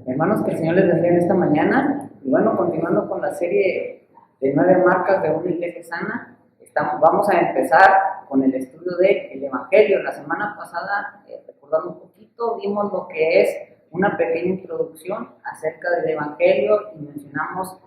Hermanos, que el Señor les bendiga en esta mañana. Y bueno, continuando con la serie de 9 marcas de una iglesia sana, vamos a empezar con el estudio del Evangelio. La semana pasada, recordando un poquito, vimos lo que es una pequeña introducción acerca del Evangelio y mencionamos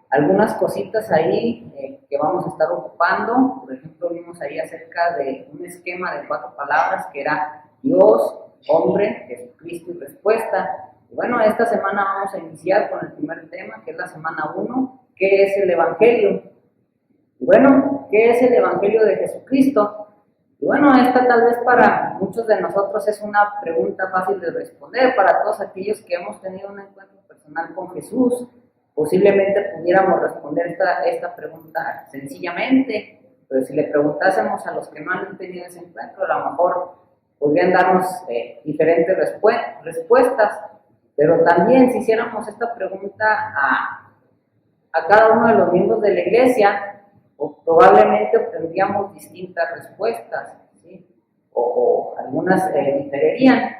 algunas cositas ahí que vamos a estar ocupando. Por ejemplo, vimos ahí acerca de un esquema de 4 palabras que era Dios, hombre, Jesucristo y respuesta. Y bueno, esta semana vamos a iniciar con el primer tema, que es la semana 1, ¿qué es el Evangelio? Y bueno, ¿qué es el Evangelio de Jesucristo? Y bueno, esta tal vez para muchos de nosotros es una pregunta fácil de responder. Para todos aquellos que hemos tenido un encuentro personal con Jesús, posiblemente pudiéramos responder esta pregunta sencillamente, pero si le preguntásemos a los que no han tenido ese encuentro, a lo mejor podrían darnos diferentes respuestas, pero también si hiciéramos esta pregunta a cada uno de los miembros de la iglesia, probablemente obtendríamos distintas respuestas, ¿sí? o algunas diferirían.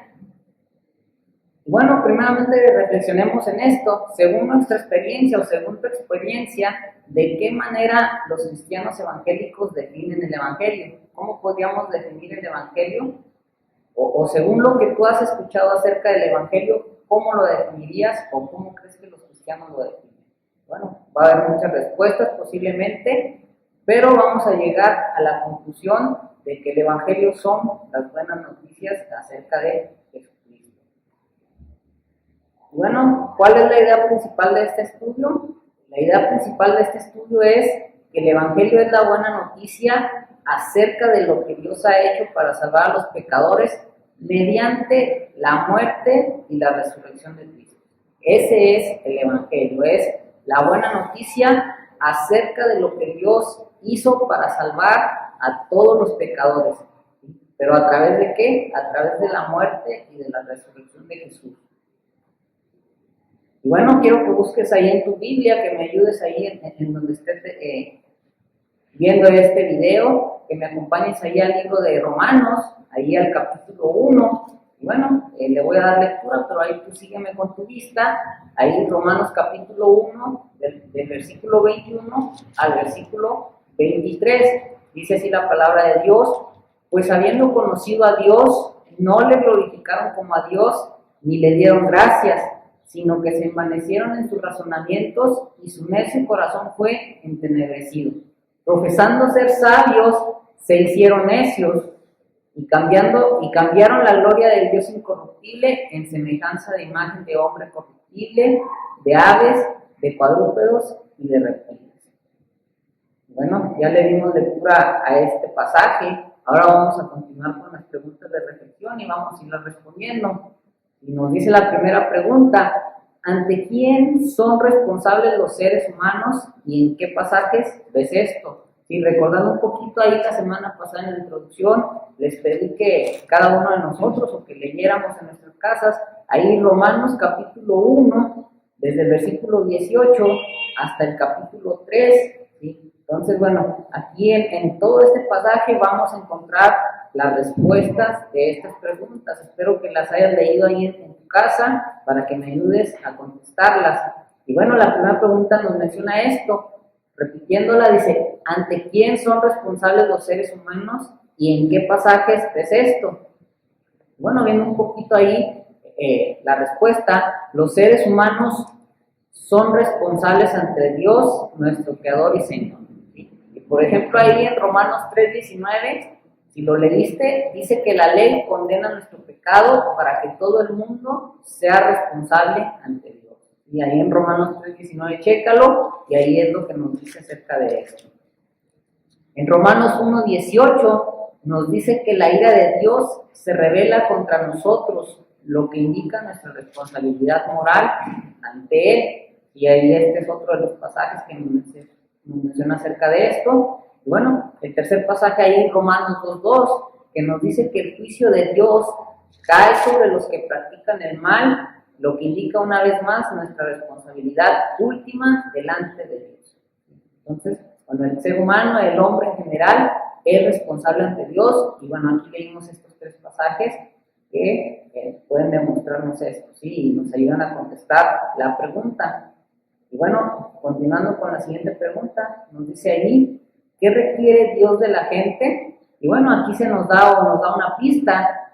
Y bueno, primeramente reflexionemos en esto, según nuestra experiencia o según tu experiencia, ¿de qué manera los cristianos evangélicos definen el Evangelio? ¿Cómo podríamos definir el Evangelio? O según lo que tú has escuchado acerca del Evangelio, ¿cómo lo definirías o cómo crees que los cristianos lo definen? Bueno, va a haber muchas respuestas posiblemente, pero vamos a llegar a la conclusión de que el Evangelio son las buenas noticias acerca de Jesucristo. Bueno, ¿cuál es la idea principal de este estudio? La idea principal de este estudio es que el Evangelio es la buena noticia acerca de lo que Dios ha hecho para salvar a los pecadores mediante la muerte y la resurrección de Cristo. Ese es el Evangelio, es la buena noticia acerca de lo que Dios hizo para salvar a todos los pecadores. ¿Pero a través de qué? A través de la muerte y de la resurrección de Jesús. Y bueno, quiero que busques ahí en tu Biblia, que me ayudes ahí en donde estés viendo este video, que me acompañes ahí al libro de Romanos, ahí al capítulo 1. Y bueno, le voy a dar lectura, pero ahí tú sígueme con tu vista, ahí en Romanos capítulo 1, del versículo 21 al versículo 23. Dice así la palabra de Dios: pues habiendo conocido a Dios, no le glorificaron como a Dios, ni le dieron gracias, sino que se envanecieron en sus razonamientos y su necio corazón fue entenebrecido. Profesando ser sabios, se hicieron necios y cambiaron la gloria del Dios incorruptible en semejanza de imagen de hombre corruptible, de aves, de cuadrúpedos y de reptiles. Bueno, ya le dimos lectura a este pasaje. Ahora vamos a continuar con las preguntas de reflexión y vamos a irlas respondiendo. Y nos dice la primera pregunta: ¿ante quién son responsables los seres humanos y en qué pasajes ves esto? Si recordando un poquito ahí la semana pasada en la introducción, les pedí que cada uno de nosotros o que leyéramos en nuestras casas ahí Romanos capítulo 1, desde el versículo 18 hasta el capítulo 3, ¿sí? Entonces, bueno, aquí en todo este pasaje vamos a encontrar las respuestas de estas preguntas. Espero que las hayas leído ahí en tu casa para que me ayudes a contestarlas. Y bueno, la primera pregunta nos menciona esto, repitiéndola, dice: ¿ante quién son responsables los seres humanos y en qué pasajes ves esto? Bueno, viendo un poquito ahí la respuesta, los seres humanos son responsables ante Dios, nuestro Creador y Señor. Y por ejemplo, ahí en Romanos 3:19, si lo leíste, dice que la ley condena nuestro pecado para que todo el mundo sea responsable ante Dios. Y ahí en Romanos 3:19, chécalo, y ahí es lo que nos dice acerca de esto. En Romanos 1:18 nos dice que la ira de Dios se revela contra nosotros, lo que indica nuestra responsabilidad moral ante Él. Y ahí este es otro de los pasajes que nos menciona acerca de esto. Y bueno, el tercer pasaje ahí en Romanos 2:2, que nos dice que el juicio de Dios cae sobre los que practican el mal, lo que indica una vez más nuestra responsabilidad última delante de Dios. Entonces, bueno, el ser humano, el hombre en general, es responsable ante Dios. Y bueno, aquí leímos estos 3 pasajes que pueden demostrarnos esto, ¿sí? Y nos ayudan a contestar la pregunta. Y bueno, continuando con la siguiente pregunta, nos dice allí, ¿qué requiere Dios de la gente? Y bueno, aquí nos da una pista.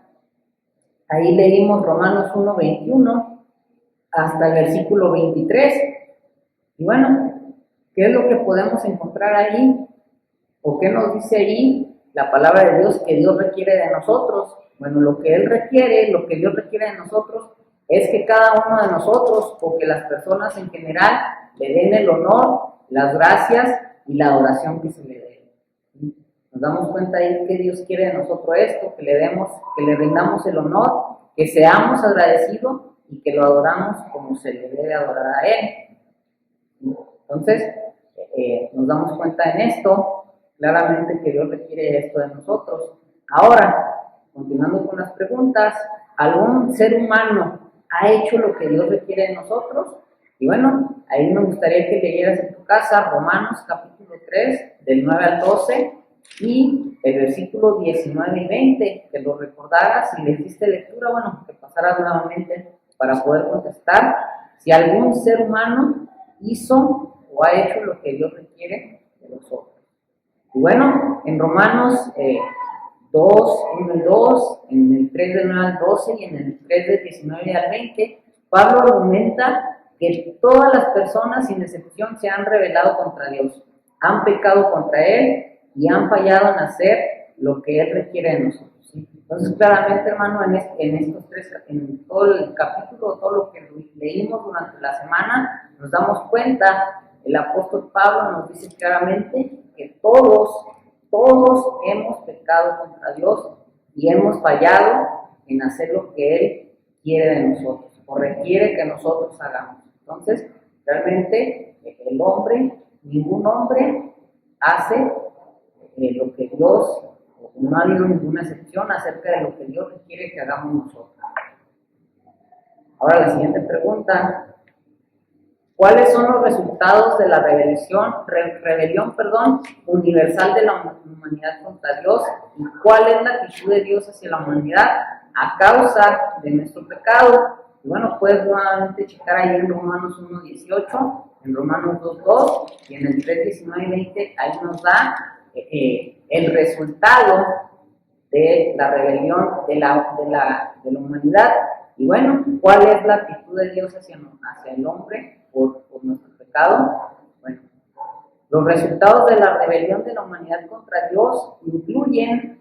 Ahí leímos Romanos 1:21 hasta el versículo 23. Y bueno, ¿qué es lo que podemos encontrar allí? ¿O qué nos dice allí la palabra de Dios que Dios requiere de nosotros? Bueno, lo que Dios requiere de nosotros es que cada uno de nosotros, o que las personas en general, le den el honor, las gracias y la adoración que se le dé. Nos damos cuenta ahí que Dios quiere de nosotros esto, que le rindamos el honor, que seamos agradecidos y que lo adoramos como se le debe adorar a Él. Entonces, nos damos cuenta en esto, claramente que Dios requiere esto de nosotros. Ahora, continuando con las preguntas, ¿algún ser humano ha hecho lo que Dios requiere de nosotros? Y bueno, ahí me gustaría que leyeras en tu casa Romanos capítulo 3, del 9 al 12, y el versículo 19 y 20, que lo recordaras. Si le hiciste lectura, bueno, que pasaras nuevamente para poder contestar si algún ser humano hizo o ha hecho lo que Dios requiere de nosotros. Y bueno, en Romanos 2, 1 y 2, en el 3 del 9 al 12 y en el 3 del 19 al 20, Pablo argumenta que todas las personas sin excepción se han rebelado contra Dios, han pecado contra Él y han fallado en hacer lo que Él requiere de nosotros, ¿sí? Entonces, claramente, hermano, en todo el capítulo, todo lo que leímos durante la semana, nos damos cuenta, el apóstol Pablo nos dice claramente que todos hemos pecado contra Dios y hemos fallado en hacer lo que Él quiere de nosotros o requiere que nosotros hagamos. Entonces, realmente, ningún hombre hace lo que Dios, no ha habido ninguna excepción acerca de lo que Dios requiere que hagamos nosotros. Ahora la siguiente pregunta, ¿cuáles son los resultados de la rebelión universal de la humanidad contra Dios? ¿Y cuál es la actitud de Dios hacia la humanidad a causa de nuestro pecado? Y bueno, puedes nuevamente checar ahí en Romanos 1:18, en Romanos 2:2 y en el 3:19 y 20, ahí nos da el resultado de la rebelión de la humanidad. Y bueno, ¿cuál es la actitud de Dios hacia el hombre por nuestro pecado? Bueno, los resultados de la rebelión de la humanidad contra Dios incluyen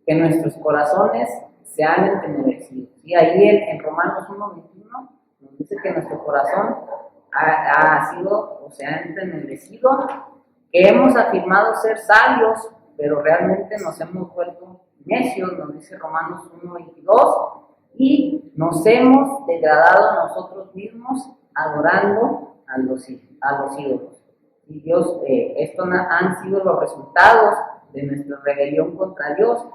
que nuestros corazones se han entenebrecido. Y ahí en Romanos 1:21 nos dice que nuestro corazón se ha entenebrecido, que hemos afirmado ser sabios, pero realmente nos hemos vuelto necios, nos dice Romanos 1:22, y nos hemos degradado a nosotros mismos adorando a los ídolos. Y Dios, estos han sido los resultados de nuestra rebelión contra Dios.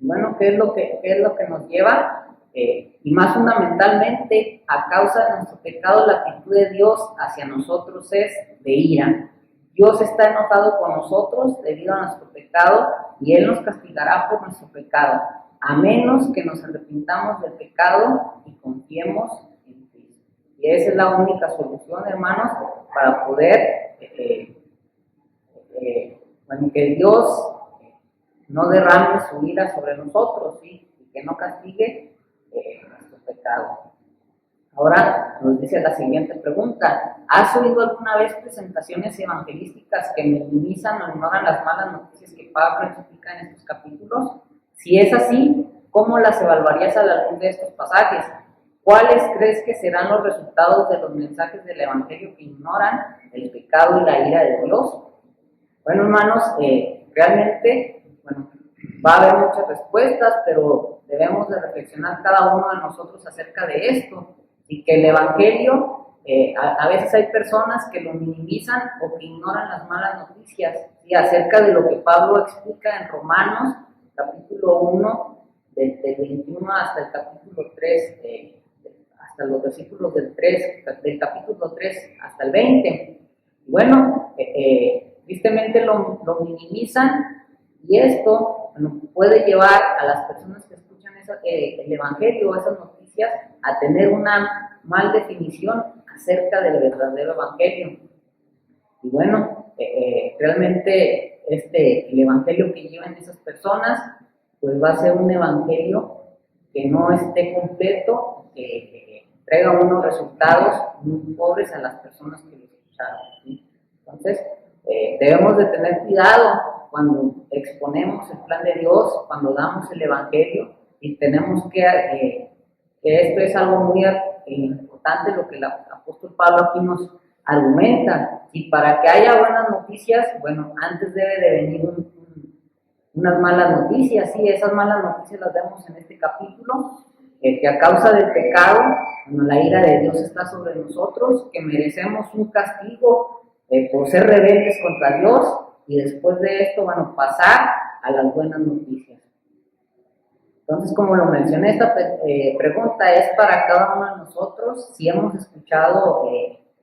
Bueno, ¿qué es lo que nos lleva? Y más fundamentalmente, a causa de nuestro pecado, la actitud de Dios hacia nosotros es de ira. Dios está enojado con nosotros debido a nuestro pecado y Él nos castigará por nuestro pecado, a menos que nos arrepintamos del pecado y confiemos en Cristo. Y esa es la única solución, hermanos, para poder, que Dios no derrame su ira sobre nosotros, ¿sí? Y que no castigue nuestro pecado. Ahora nos dice la siguiente pregunta, ¿has oído alguna vez presentaciones evangelísticas que minimizan o ignoran las malas noticias que Pablo explica en estos capítulos? Si es así, ¿cómo las evaluarías a la luz de estos pasajes? ¿Cuáles crees que serán los resultados de los mensajes del evangelio que ignoran el pecado y la ira de Dios? Bueno, hermanos, realmente, va a haber muchas respuestas, pero debemos de reflexionar cada uno de nosotros acerca de esto. Y que el evangelio, a veces hay personas que lo minimizan o que ignoran las malas noticias, ¿sí? Acerca de lo que Pablo explica en Romanos, capítulo 1, del 21 hasta el capítulo 3, hasta los versículos del capítulo 3 hasta el 20. Y bueno, tristemente lo minimizan, y esto puede llevar a las personas que escuchan el evangelio, esas noticias, noticias a tener una mal definición acerca del verdadero evangelio. Y bueno, realmente el evangelio que llevan esas personas, pues va a ser un evangelio que no esté completo, que traiga unos resultados muy pobres a las personas que lo escucharon, ¿sí? Entonces, debemos de tener cuidado cuando exponemos el plan de Dios, cuando damos el evangelio, y tenemos que esto es algo muy importante, lo que el apóstol Pablo aquí nos argumenta. Y para que haya buenas noticias, bueno, antes debe de venir unas malas noticias. Sí, esas malas noticias las vemos en este capítulo, que a causa del pecado, bueno, la ira de Dios está sobre nosotros, que merecemos un castigo por ser rebeldes contra Dios, y después de esto, bueno, pasar a las buenas noticias. Entonces, como lo mencioné, esta pregunta es para cada uno de nosotros. Si hemos escuchado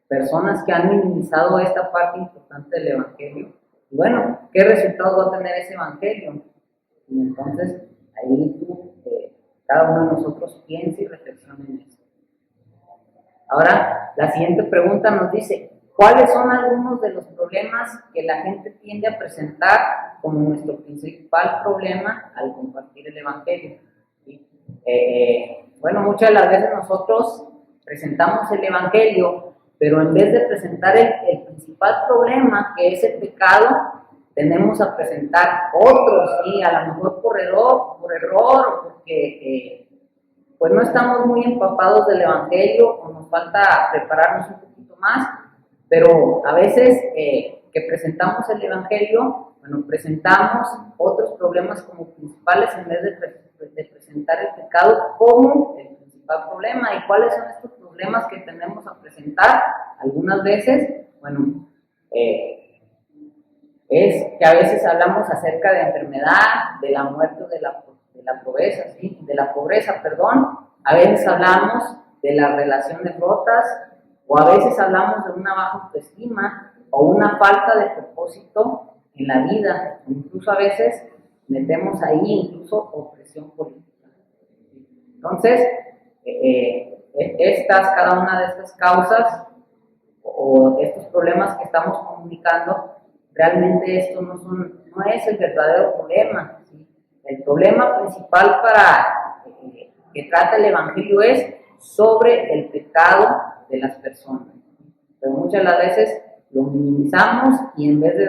personas que han minimizado esta parte importante del evangelio, y bueno, ¿qué resultados va a tener ese evangelio? Y entonces, ahí tú, cada uno de nosotros piensa y reflexiona en eso. Ahora, la siguiente pregunta nos dice: ¿cuáles son algunos de los problemas que la gente tiende a presentar como nuestro principal problema al compartir el evangelio? ¿Sí? Bueno, muchas de las veces nosotros presentamos el evangelio, pero en vez de presentar el principal problema, que es el pecado, tenemos a presentar otros, ¿sí? A lo mejor por error, o porque pues no estamos muy empapados del evangelio, o nos falta prepararnos un poquito más. Pero a veces que presentamos el evangelio, bueno, presentamos otros problemas como principales en vez de presentar el pecado como el principal problema. ¿Y cuáles son estos problemas que tenemos a presentar? Algunas veces, bueno, es que a veces hablamos acerca de enfermedad, de la muerte, de la pobreza, ¿sí? De la pobreza, perdón. A veces hablamos de las relaciones rotas, o a veces hablamos de una baja autoestima o una falta de propósito en la vida. Incluso a veces metemos ahí incluso opresión política. Entonces, cada una de estas causas o estos problemas que estamos comunicando, realmente esto no es el verdadero problema, ¿sí? El problema principal que trata el evangelio es sobre el pecado de las personas. Pero muchas de las veces lo minimizamos, y en vez de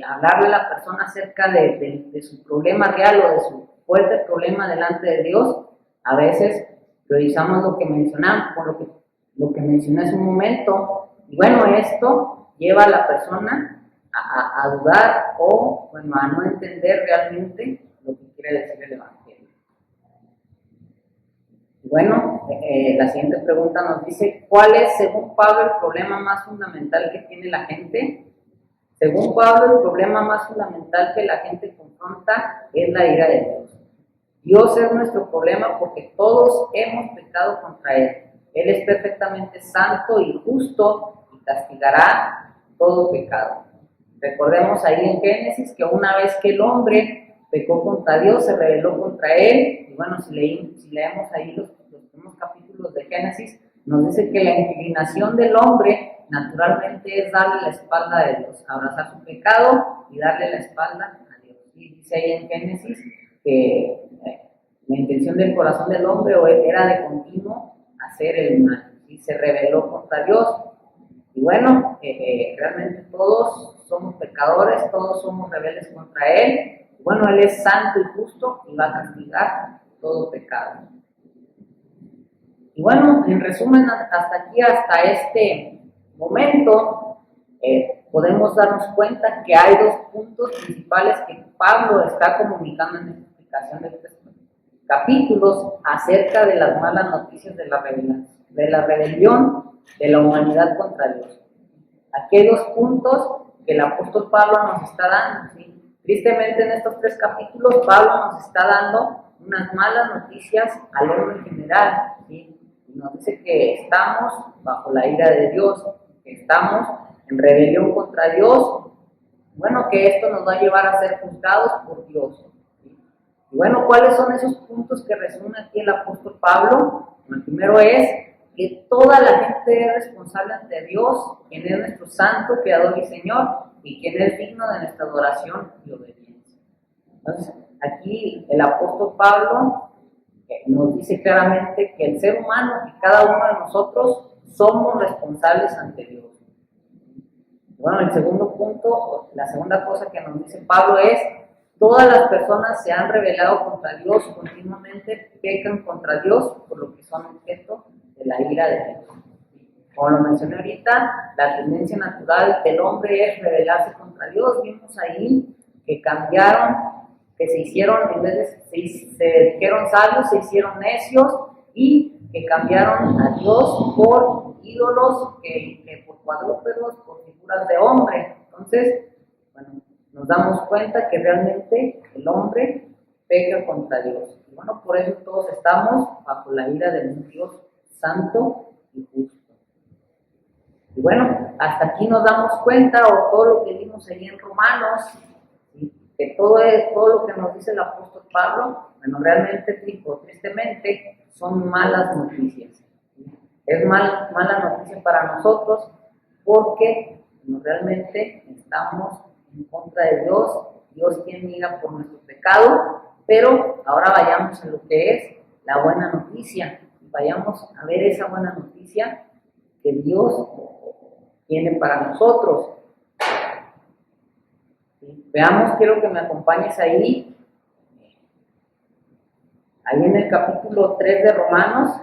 hablarle a la persona acerca de su problema real o de su fuerte problema delante de Dios, a veces priorizamos lo que mencionamos, por lo que mencioné hace un momento. Y bueno, esto lleva a la persona a dudar o bueno, a no entender realmente lo que quiere decir el evangelio. Bueno, la siguiente pregunta nos dice: ¿cuál es, según Pablo, el problema más fundamental que tiene la gente? Según Pablo, el problema más fundamental que la gente confronta es la ira de Dios. Dios es nuestro problema porque todos hemos pecado contra Él. Él es perfectamente santo y justo y castigará todo pecado. Recordemos ahí en Génesis que una vez que el hombre pecó contra Dios, se rebeló contra Él. Y bueno, si leemos ahí los primeros capítulos de Génesis, nos dice que la inclinación del hombre naturalmente es darle la espalda a Dios, abrazar su pecado y darle la espalda a Dios. Y dice ahí en Génesis que la intención del corazón del hombre era de continuo hacer el mal, y se rebeló contra Dios. Y bueno, realmente todos somos pecadores, todos somos rebeldes contra Él. Y bueno, Él es santo y justo y va a castigar todo pecado. Y bueno, en resumen, hasta aquí, hasta este momento, podemos darnos cuenta que hay dos puntos principales que Pablo está comunicando en esta explicación de estos capítulos acerca de las malas noticias de la rebelión de la humanidad contra Dios. Aquí hay dos puntos que el apóstol Pablo nos está dando, ¿sí? Tristemente, en estos 3 capítulos, Pablo nos está dando unas malas noticias al hombre en general, ¿sí? Y nos dice que estamos bajo la ira de Dios, que estamos en rebelión contra Dios. Bueno, que esto nos va a llevar a ser juzgados por Dios, ¿sí? Y bueno, ¿cuáles son esos puntos que resume aquí el apóstol Pablo? El primero es que toda la gente es responsable ante Dios, quien es nuestro santo, creador y Señor, y quien es digno de nuestra adoración y obediencia. Entonces, aquí el apóstol Pablo nos dice claramente que el ser humano, que cada uno de nosotros, somos responsables ante Dios. Bueno, el segundo punto, la segunda cosa que nos dice Pablo es: todas las personas se han rebelado contra Dios continuamente, pecan contra Dios, por lo que son objeto de la ira de Dios. Como lo mencioné ahorita, la tendencia natural del hombre es rebelarse contra Dios. Vimos ahí que cambiaron, que se hicieron, en vez de se dijeron sabios, se hicieron necios, y que cambiaron a Dios por ídolos, que por cuadrúpedos, por figuras de hombre. Entonces, bueno, nos damos cuenta que realmente el hombre peca contra Dios. Y bueno, por eso todos estamos bajo la ira de un Dios santo y justo. Y bueno, hasta aquí nos damos cuenta, o todo lo que vimos ahí en Romanos, ¿sí? Que todo lo que nos dice el apóstol Pablo, bueno, realmente, tristemente, son malas noticias. ¿Sí? Es mala noticia para nosotros, porque realmente estamos en contra de Dios. Dios quien mira por nuestro pecado. Pero ahora vayamos a lo que es la buena noticia. Vayamos a ver esa buena noticia que Dios tiene para nosotros. ¿Sí? Veamos, quiero que me acompañes ahí en el capítulo 3 de Romanos,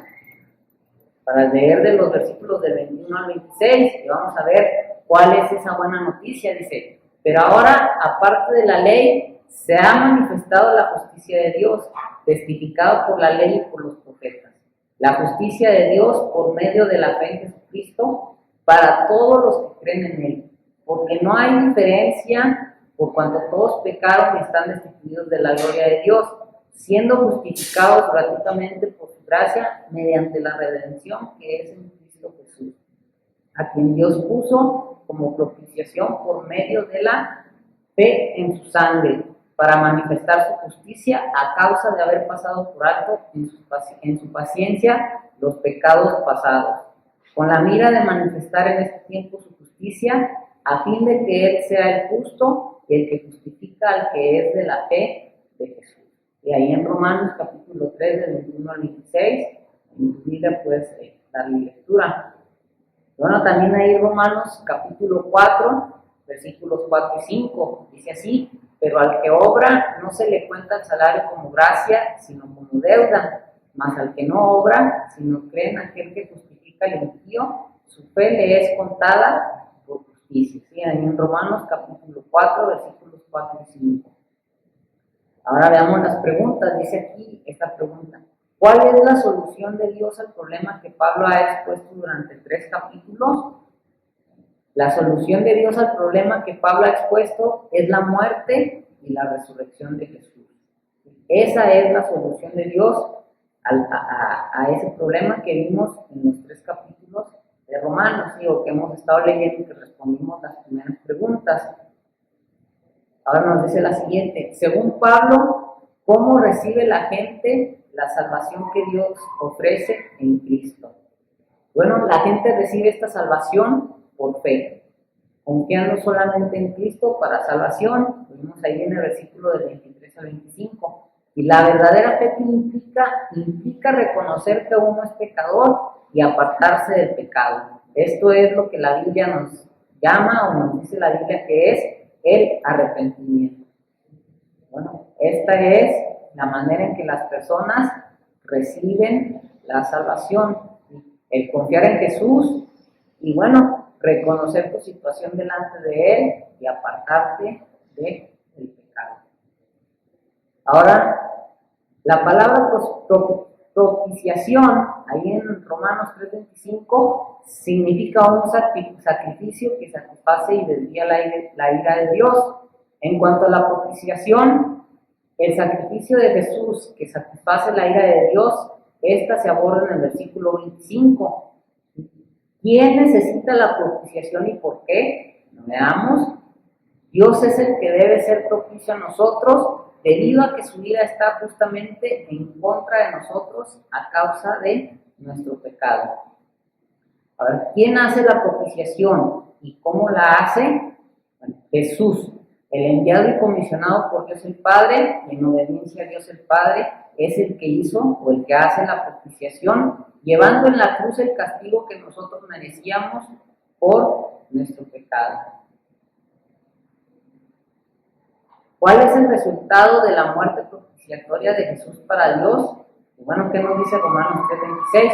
para leer de los versículos del 21 al 26, y vamos a ver cuál es esa buena noticia. Dice: pero ahora, aparte de la ley, se ha manifestado la justicia de Dios, testificado por la ley y por los profetas. La justicia de Dios por medio de la fe en Jesucristo, para todos los que creen en Él, porque no hay diferencia, por cuanto todos pecaron y están destituidos de la gloria de Dios, siendo justificados gratuitamente por su gracia mediante la redención que es en Cristo Jesús, a quien Dios puso como propiciación por medio de la fe en su sangre, para manifestar su justicia a causa de haber pasado por alto en su paciencia los pecados pasados, con la mira de manifestar en este tiempo su justicia, a fin de que Él sea el justo y el que justifica al que es de la fe de Jesús. Y ahí en Romanos capítulo 3, del 21 al 26, en tu vida puedes darle lectura. Bueno, también ahí Romanos capítulo 4, versículos 4 y 5, dice así: pero al que obra no se le cuenta el salario como gracia, sino como deuda, mas al que no obra, sino cree en aquel que justifica al impío, su fe le es contada por justicia. ¿Sí? Ahí en Romanos capítulo 4, versículos 4 y 5. Ahora veamos las preguntas. Dice aquí esta pregunta: ¿cuál es la solución de Dios al problema que Pablo ha expuesto durante 3 capítulos? La solución de Dios al problema que Pablo ha expuesto es la muerte y la resurrección de Jesús. Esa es la solución de Dios a ese problema que vimos en los 3 capítulos de Romanos, ¿sí? O que hemos estado leyendo, que respondimos las primeras preguntas. Ahora nos dice la siguiente: según Pablo, ¿cómo recibe la gente la salvación que Dios ofrece en Cristo? Bueno, la gente recibe esta salvación por fe, confiando solamente en Cristo para salvación. Lo vimos ahí en el versículo del 23 al 25. Y la verdadera fe que implica reconocer que uno es pecador y apartarse del pecado. Esto es lo que la Biblia nos llama, o nos dice la Biblia, que es el arrepentimiento. Bueno, esta es la manera en que las personas reciben la salvación: el confiar en Jesús y, bueno, reconocer tu situación delante de Él y apartarte del pecado. Ahora, la palabra propiciación, ahí en Romanos 3:25, significa un sacrificio que satisface y desvía la ira de Dios. En cuanto a la propiciación, el sacrificio de Jesús que satisface la ira de Dios, esta se aborda en el versículo 25. ¿Quién necesita la propiciación y por qué? Veamos. Dios es el que debe ser propicio a nosotros, debido a que su ira está justamente en contra de nosotros a causa de nuestro pecado. Ahora, ¿quién hace la propiciación y cómo la hace? Bueno, Jesús, el enviado y comisionado por Dios el Padre, en obediencia a Dios el Padre, es el que hizo o el que hace la propiciación, llevando en la cruz el castigo que nosotros merecíamos por nuestro pecado. ¿Cuál es el resultado de la muerte propiciatoria de Jesús para Dios? Y bueno, ¿qué nos dice Romanos 3:26?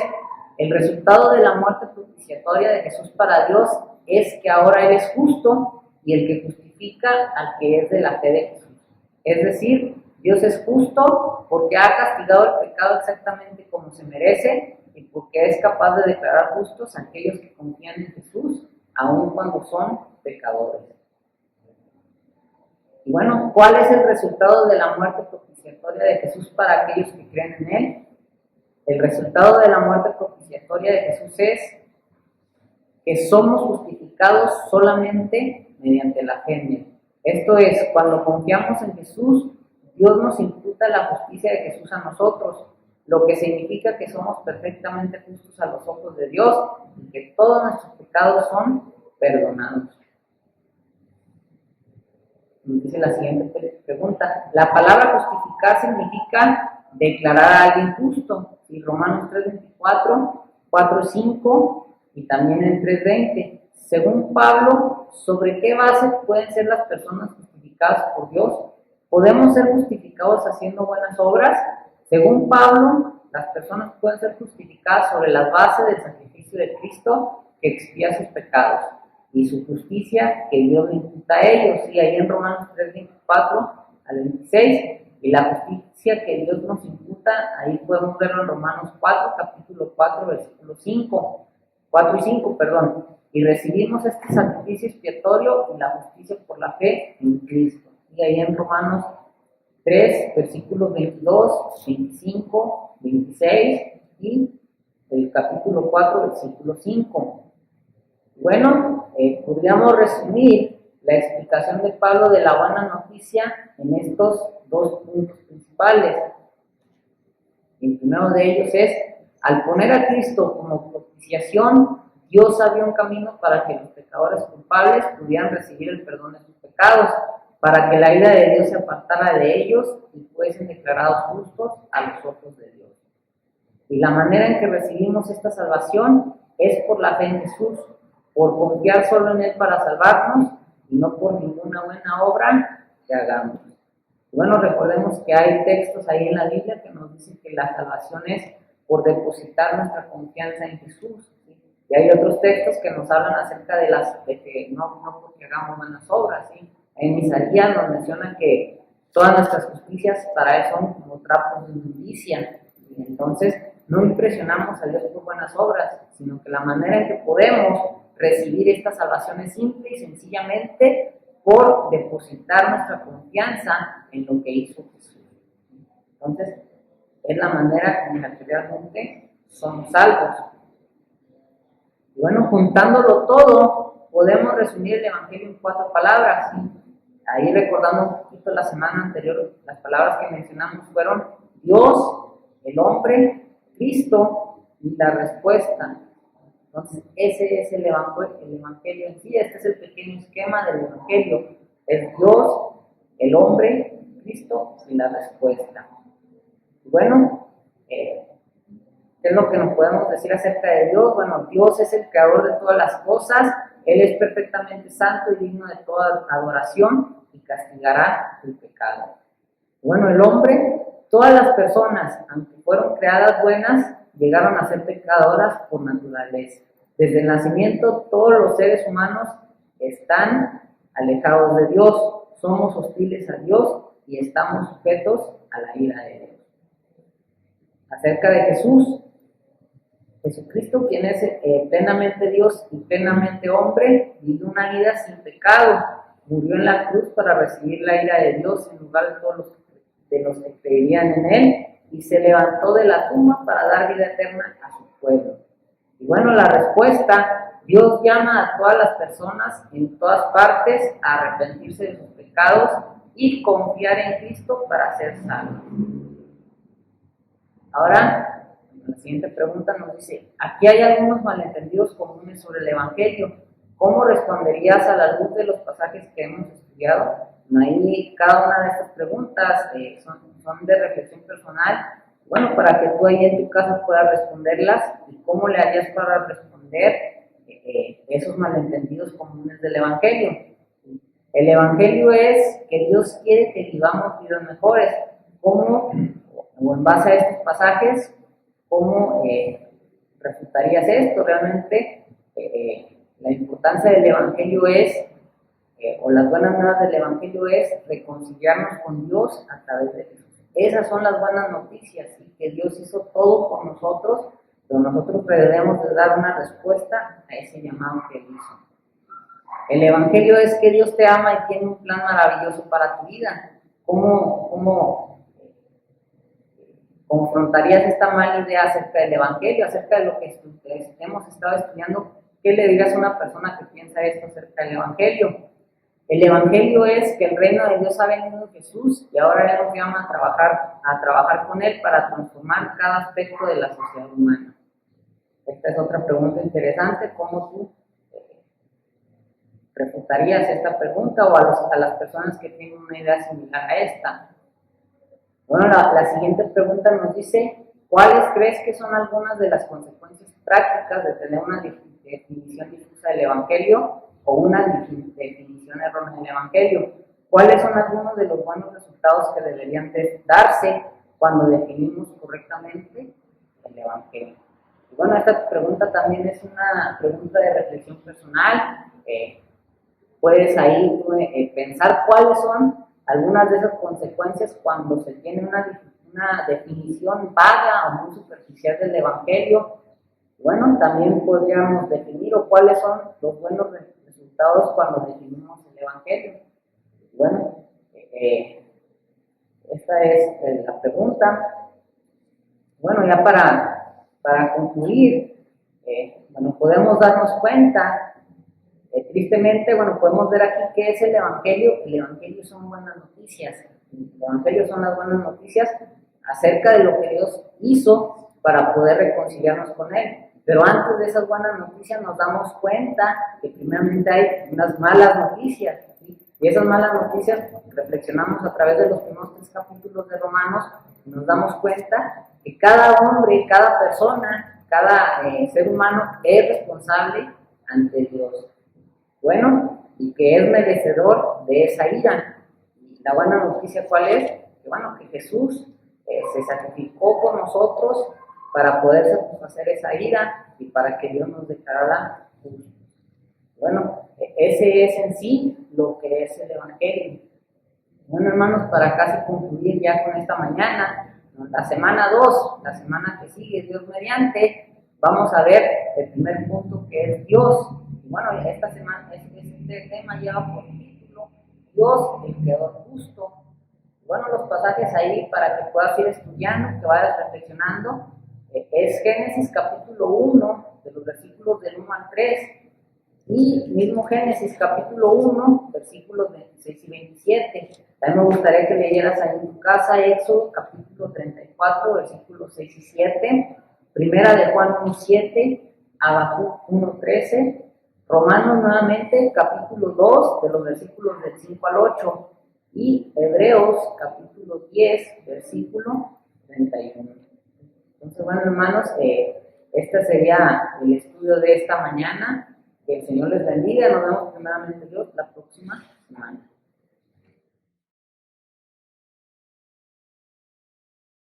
El resultado de la muerte propiciatoria de Jesús para Dios es que ahora Él es justo y el que justifica al que es de la fe de Jesús. Es decir, Dios es justo porque ha castigado el pecado exactamente como se merece y porque es capaz de declarar justos a aquellos que confían en Jesús, aun cuando son pecadores. Y bueno, ¿cuál es el resultado de la muerte propiciatoria de Jesús para aquellos que creen en Él? El resultado de la muerte propiciatoria de Jesús es que somos justificados solamente mediante la fe en Él. Esto es, cuando confiamos en Jesús, Dios nos imputa la justicia de Jesús a nosotros, lo que significa que somos perfectamente justos a los ojos de Dios y que todos nuestros pecados son perdonados. Dice la siguiente pregunta. La palabra justificar significa declarar a alguien justo. Y Romanos 3:24, 4:5 y también en 3:20. Según Pablo, ¿sobre qué base pueden ser las personas justificadas por Dios? ¿Podemos ser justificados haciendo buenas obras? Según Pablo, las personas pueden ser justificadas sobre la base del sacrificio de Cristo que expía sus pecados y su justicia que Dios le imputa a ellos. Y ahí en Romanos 3:24 al 26, y la justicia que Dios nos imputa, ahí podemos verlo en Romanos 4, capítulo 4, versículo 4 y 5, perdón. Y recibimos este sacrificio expiatorio y la justicia por la fe en Cristo. Y ahí en Romanos 3, versículos 22, 25, 26 y el capítulo 4, versículo 5. Bueno, podríamos resumir la explicación de Pablo de la buena noticia en estos dos puntos principales. El primero de ellos es, al poner a Cristo como propiciación, Dios abrió un camino para que los pecadores culpables pudieran recibir el perdón de sus pecados, para que la ira de Dios se apartara de ellos y fuesen declarados justos a los ojos de Dios. Y la manera en que recibimos esta salvación es por la fe en Jesús, por confiar solo en Él para salvarnos y no por ninguna buena obra que hagamos. Bueno, recordemos que hay textos ahí en la Biblia que nos dicen que la salvación es por depositar nuestra confianza en Jesús, ¿sí? Y hay otros textos que nos hablan acerca de que no porque hagamos buenas obras, ¿sí? En Isaías nos menciona que todas nuestras justicias para Él son como trapos de inmundicia. Entonces, no impresionamos a Dios por buenas obras, sino que la manera en que podemos recibir esta salvación es simple y sencillamente por depositar nuestra confianza en lo que hizo Jesús. Entonces, es la manera en la que realmente somos salvos. Y bueno, juntándolo todo, podemos resumir el Evangelio en 4 palabras, ¿sí? Ahí recordando un poquito la semana anterior, las palabras que mencionamos fueron Dios, el hombre, Cristo y la respuesta. Entonces, ese es el Evangelio en sí. Este es el pequeño esquema del Evangelio. Es Dios, el hombre, Cristo y la respuesta. Bueno, ¿qué es lo que nos podemos decir acerca de Dios? Bueno, Dios es el creador de todas las cosas. Él es perfectamente santo y digno de toda adoración y castigará el pecado. Bueno, el hombre, todas las personas, aunque fueron creadas buenas, llegaron a ser pecadoras por naturaleza. Desde el nacimiento, todos los seres humanos están alejados de Dios, somos hostiles a Dios y estamos sujetos a la ira de Dios. Acerca de Jesús, Jesucristo, quien es plenamente Dios y plenamente hombre, vivió una vida sin pecado, murió en la cruz para recibir la ira de Dios en lugar de todos los que creerían en Él, y se levantó de la tumba para dar vida eterna a su pueblo. Y bueno, la respuesta, Dios llama a todas las personas en todas partes a arrepentirse de sus pecados y confiar en Cristo para ser salvos. Ahora, la siguiente pregunta nos dice, aquí hay algunos malentendidos comunes sobre el Evangelio. ¿Cómo responderías a la luz de los pasajes que hemos estudiado? Ahí cada una de estas preguntas son de reflexión personal. Bueno, para que tú ahí en tu casa puedas responderlas y cómo le harías para responder esos malentendidos comunes del Evangelio. El Evangelio es que Dios quiere que vivamos vidas mejores. ¿Cómo, o en base a estos pasajes, cómo refutarías esto? Realmente la importancia del Evangelio es, o las buenas nuevas del Evangelio es reconciliarnos con Dios a través de Jesús. Esas son las buenas noticias, ¿sí? Que Dios hizo todo por nosotros, pero nosotros debemos de dar una respuesta a ese llamado que Él hizo. El Evangelio es que Dios te ama y tiene un plan maravilloso para tu vida. ¿Cómo confrontarías esta mala idea acerca del Evangelio, acerca de lo que hemos estado estudiando? ¿Qué le dirías a una persona que piensa esto acerca del Evangelio? El Evangelio es que el reino de Dios ha venido en Jesús y ahora Él nos llama a trabajar con Él para transformar cada aspecto de la sociedad humana. Esta es otra pregunta interesante. ¿Cómo tú refutarías esta pregunta o a las personas que tienen una idea similar a esta? Bueno, la siguiente pregunta nos dice, ¿cuáles crees que son algunas de las consecuencias prácticas de tener una definición difusa del Evangelio o una definición errónea del Evangelio? ¿Cuáles son algunos de los buenos resultados que deberían darse cuando definimos correctamente el Evangelio? Y bueno, esta pregunta también es una pregunta de reflexión personal. Puedes ahí pensar cuáles son algunas de esas consecuencias cuando se tiene una definición vaga o muy superficial del Evangelio. Bueno, también podríamos definir cuáles son los buenos resultados cuando definimos el Evangelio. Bueno, esta es la pregunta. Bueno, ya para concluir, bueno, podemos darnos cuenta, tristemente, bueno, podemos ver aquí qué es el Evangelio. El Evangelio son buenas noticias. El Evangelio son las buenas noticias acerca de lo que Dios hizo para poder reconciliarnos con Él. Pero antes de esas buenas noticias nos damos cuenta que primeramente hay unas malas noticias, ¿sí? Y esas malas noticias reflexionamos a través de los primeros 3 capítulos de Romanos y nos damos cuenta que cada hombre, cada persona, cada ser humano es responsable ante Dios. Bueno, y que es merecedor de esa ira. Y la buena noticia, ¿cuál es? Que bueno, que Jesús se sacrificó por nosotros para poder satisfacer esa ira y para que Dios nos declarara justos. Bueno, ese es en sí lo que es el Evangelio. Bueno, hermanos, para casi concluir ya con esta mañana, la semana 2, la semana que sigue, Dios mediante, vamos a ver el primer punto, que es Dios. Y bueno, esta semana, este tema lleva por título Dios, el Creador justo. Bueno, los pasajes ahí para que puedas ir estudiando, que vayas reflexionando, es Génesis capítulo 1, de los versículos del 1 al 3, y mismo Génesis capítulo 1, versículos 26 y 27. También me gustaría que leyeras ahí en tu casa Éxodo capítulo 34, versículos 6 y 7, Primera de Juan 1, 7, Habacuc 1, 13, Romanos nuevamente capítulo 2, de los versículos del 5 al 8, y Hebreos capítulo 10, versículo 31. Entonces, bueno, hermanos, este sería el estudio de esta mañana. Que el Señor les bendiga. Nos vemos primeramente Dios la próxima semana.